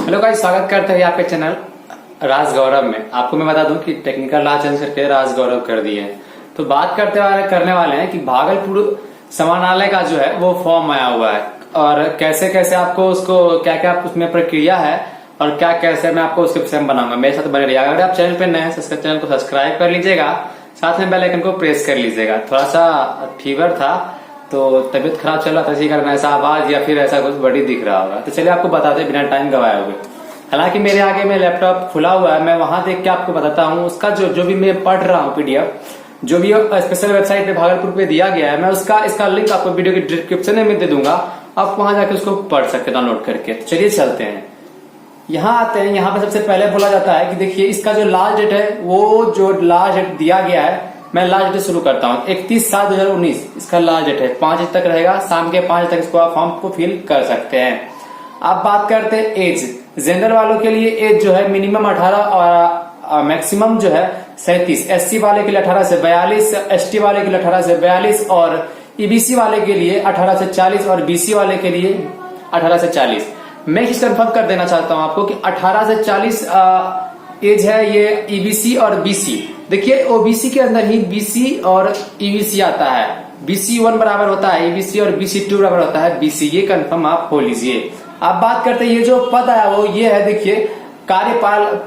Hello guys, स्वागत करते हैं आपके चैनल राज गौरव में। आपको मैं बता दूं कि टेक्निकल लॉ चेंज करके राज गौरव कर दिए हैं। तो बात करने वाले हैं कि भागलपुर समाहरणालय का जो है वो फॉर्म आया हुआ है और कैसे कैसे आपको उसको क्या क्या उसमें प्रक्रिया है और क्या कैसे मैं आपको उसके विषय में बनाऊंगा। मेरे साथ बने रहिएगा। अगर आप चैनल पे नए हैं चैनल को सब्सक्राइब कर लीजिएगा, साथ में बेल आइकन को प्रेस कर लीजिएगा। थोड़ा सा फीवर था तो तबीयत खराब चल रहा था, इसी कारण ऐसा आवाज या फिर ऐसा कुछ बड़ी दिख रहा होगा। तो चलिए आपको बताते बिना टाइम गवाए हुए। हालांकि मेरे आगे में लैपटॉप खुला हुआ है, मैं वहां देख के आपको बताता हूँ। उसका जो भी मैं पढ़ रहा हूँ पीडीएफ, जो भी स्पेशल वेबसाइट पे भागलपुर पे दिया गया है, मैं इसका लिंक आपको वीडियो के डिस्क्रिप्शन में दे दूंगा। आप वहां जाके उसको पढ़ सकते डाउनलोड करके। तो चलिए चलते हैं, यहाँ आते हैं। यहाँ पे सबसे पहले बोला जाता है कि देखिए इसका जो लास्ट डेट है, वो जो लास्ट डेट दिया गया है, मैं लास्ट डेट शुरू करता हूँ 31/7/2019 इसका लास्ट डेट है। 5 तक रहेगा, शाम के 5 तक इसको आप फॉर्म को फिल कर सकते हैं। अब बात करते हैं एज। जनरल वालों के लिए एज जो है मिनिमम 18 और मैक्सिमम जो है 37। एससी वाले के लिए 18 से 42, एसटी वाले के लिए 18 से 42 और ईबीसी वाले के लिए 18 से 40 और बीसी वाले के लिए 18 से 40। मैं कंफर्म कर देना चाहता हूं आपको कि 18 से 40 एज है ये ईबीसी और बीसी। देखिए ओबीसी के अंदर ही बीसी और ईबीसी आता है। बीसी 1 बराबर होता है ईबीसी और बीसी 2 बराबर होता है बीसी। ये कंफर्म आप हो लीजिए। अब बात करते हैं ये जो पद आया वो ये है, देखिए कार्यपालक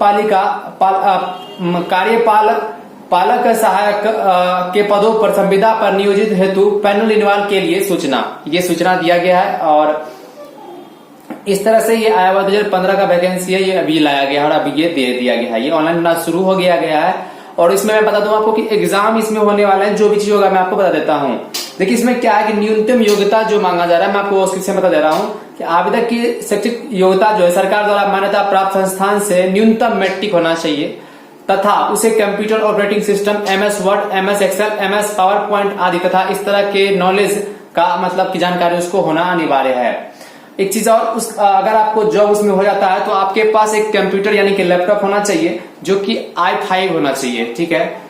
सहायक के पदों पर संविदा पर नियोजित हेतु पैनल इनवाल के लिए ये सूचना दिया गया है। और इस तरह से ये आया हुआ 2015 का वैकेंसी है, ये अभी लाया गया और अभी ये दे दिया गया है। ये ऑनलाइन होना शुरू हो गया है। और इसमें मैं बता दूं आपको कि एग्जाम इसमें होने वाला है। जो भी चीज होगा मैं आपको बता देता हूं। देखिए इसमें क्या है कि न्यूनतम योग्यता जो मांगा जा रहा है, मैं आपको उसके बता दे रहा हूं कि आवेदक की शैक्षिक योग्यता जो है सरकार द्वारा मान्यता प्राप्त संस्थान से न्यूनतम मैट्रिक होना चाहिए तथा उसे computer operating system, MS word, MS Excel, MS PowerPoint आदि तथा इस तरह के नॉलेज का मतलब की जानकारी उसको होना अनिवार्य है। एक चीज और, अगर आपको जॉब उसमें हो जाता है तो आपके पास एक कंप्यूटर यानी कि लैपटॉप होना चाहिए जो कि i5 होना चाहिए, ठीक है,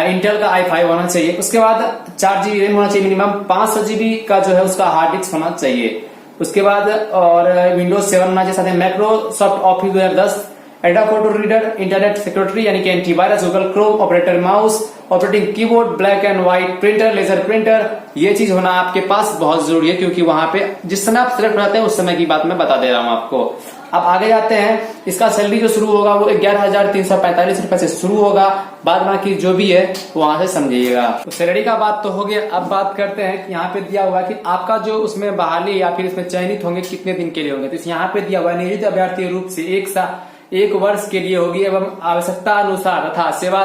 इंटेल का i5 होना चाहिए। उसके बाद 4 GB रैम होना चाहिए मिनिमम, 500 GB का जो है उसका हार्ड डिस्क होना चाहिए। उसके बाद और विंडोज 7 होना चाहिए, साथ में Microsoft Office 2010, Adobe photo reader, internet security यानी कि antivirus, Google Chrome, operator mouse, operating keyboard, black and white printer, laser printer, ये चीज होना आपके पास बहुत जरूरी है क्योंकि वहां पे जिस समय आप सिलेक्ट होते हैं उस समय की बात मैं बता दे रहा हूं आपको। अब आगे जाते हैं। इसका सैलरी जो शुरू होगा वो 11,345 रुपए से शुरू होगा। बाद बाकी जो भी है वहां से समझिएगा। तो सैलरी का बात तो हो गया। अब बात करते हैं कि यहाँ पे दिया हुआ है कि आपका जो उसमें बहाली या फिर इसमें चयनित होंगे कितने दिन के लिए होंगे। तो यहाँ पे दिया हुआ है नियोजित अभ्यर्थी रूप से 1 वर्ष के लिए होगी एवं आवश्यकता अनुसार तथा सेवा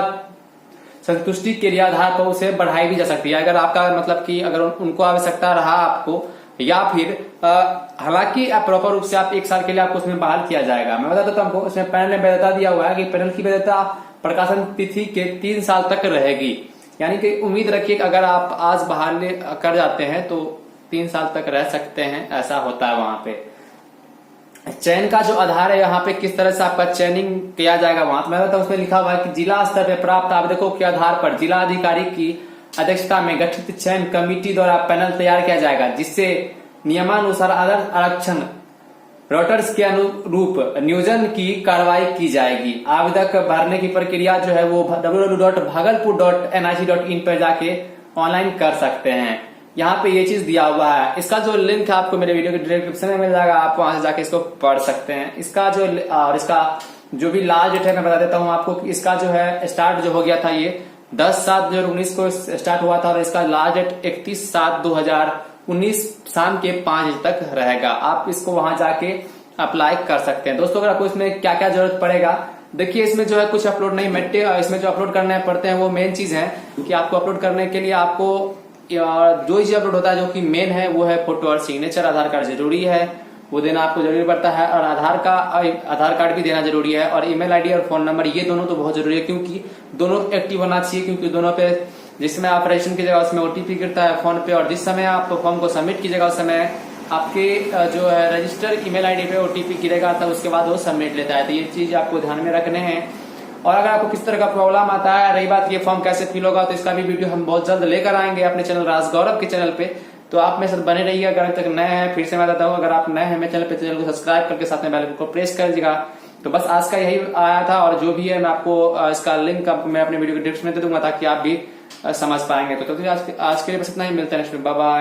संतुष्टि के लिए आधार पर उसे बढ़ाई भी जा सकती है। अगर आपका मतलब कि अगर उनको आवश्यकता रहा आपको या फिर हालांकि प्रॉपर रूप से आप 1 साल के लिए आपको उसमें बहाल किया जाएगा। मैं बता देता हूँ आपको, इसमें पैनल ने वैधता दिया हुआ है कि पैनल की वैधता प्रकाशन तिथि के 3 साल तक रहेगी। यानी कि उम्मीद रखिए कि अगर आप आज बहाल कर जाते हैं तो 3 साल तक रह सकते हैं, ऐसा होता है वहां पे। चयन का जो आधार है यहाँ पे किस तरह से आपका चयनिंग किया जाएगा वहां तो मैं बताता हूं, उसमें लिखा हुआ है कि जिला स्तर पर प्राप्त आवेदकों के आधार पर जिला अधिकारी की अध्यक्षता में गठित चयन कमेटी द्वारा पैनल तैयार किया जाएगा, जिससे नियमानुसार आरक्षण रोटर्स के अनुरूप नियोजन की कार्रवाई की जाएगी। आवेदक भरने की प्रक्रिया जो है वो www.bhagalpur.nic.in पर जाके ऑनलाइन कर सकते हैं। यहाँ पे ये चीज दिया हुआ है। इसका जो लिंक है आपको मेरे वीडियो के डिस्क्रिप्शन में मिल जाएगा, आप वहां से जाके इसको पढ़ सकते हैं। इसका जो और इसका जो भी लास्ट डेट है मैं बता देता हूँ आपको कि इसका जो है स्टार्ट जो हो गया था ये 10/7/2019 को स्टार्ट हुआ था और इसका लास्ट डेट 31/7/2019 शाम के 5 तक रहेगा। आप इसको वहां जाके अप्लाई कर सकते हैं। दोस्तों अगर आपको इसमें क्या क्या जरूरत पड़ेगा, देखिए इसमें जो है कुछ अपलोड नहीं इसमें जो अपलोड करने पड़ते हैं वो मेन चीज है कि आपको अपलोड करने के लिए आपको जो चीज अपलोड होता है जो कि मेन है वो है फोटो और सिग्नेचर। आधार कार्ड जरूरी है, वो देना आपको जरूरी पड़ता है और आधार कार्ड भी देना जरूरी है और ईमेल आईडी और फोन नंबर, ये दोनों तो बहुत जरूरी है क्योंकि दोनों एक्टिव होना चाहिए। क्योंकि दोनों पे जिस समय आप रजिस्ट्रेशन कीजिएगा उसमें ओटीपी गिरता है फोन पे और जिस समय आप फॉर्म को सबमिट कीजिएगा उस समय आपके जो है रजिस्टर ईमेल आईडी पे ओटीपी गिरेगा तब उसके बाद वो सबमिट लेता है। तो ये चीज आपको ध्यान में रखने हैं। और अगर आपको किस तरह का प्रॉब्लम आता है, रही बात ये फॉर्म कैसे फिल होगा, तो इसका भी वीडियो हम बहुत जल्द लेकर आएंगे अपने चैनल राज गौरव के चैनल पे। तो आप मेरे साथ बने रहिए। अगर अभी तक नए हैं, फिर से मैं बताता हूँ, अगर आप नए हैं मेरे चैनल पे, चैनल को सब्सक्राइब करके साथ में बेल आइकन को प्रेस कर दीजिएगा। तो बस आज का यही आया था, और जो भी है मैं आपको इसका लिंक मैं अपने वीडियो के डिस्क्रिप्शन में दे दूंगा, ताकि आप भी समझ पाएंगे। तो आज के लिए बस इतना ही, मिलते हैं नेक्स्ट में, बाय बाय।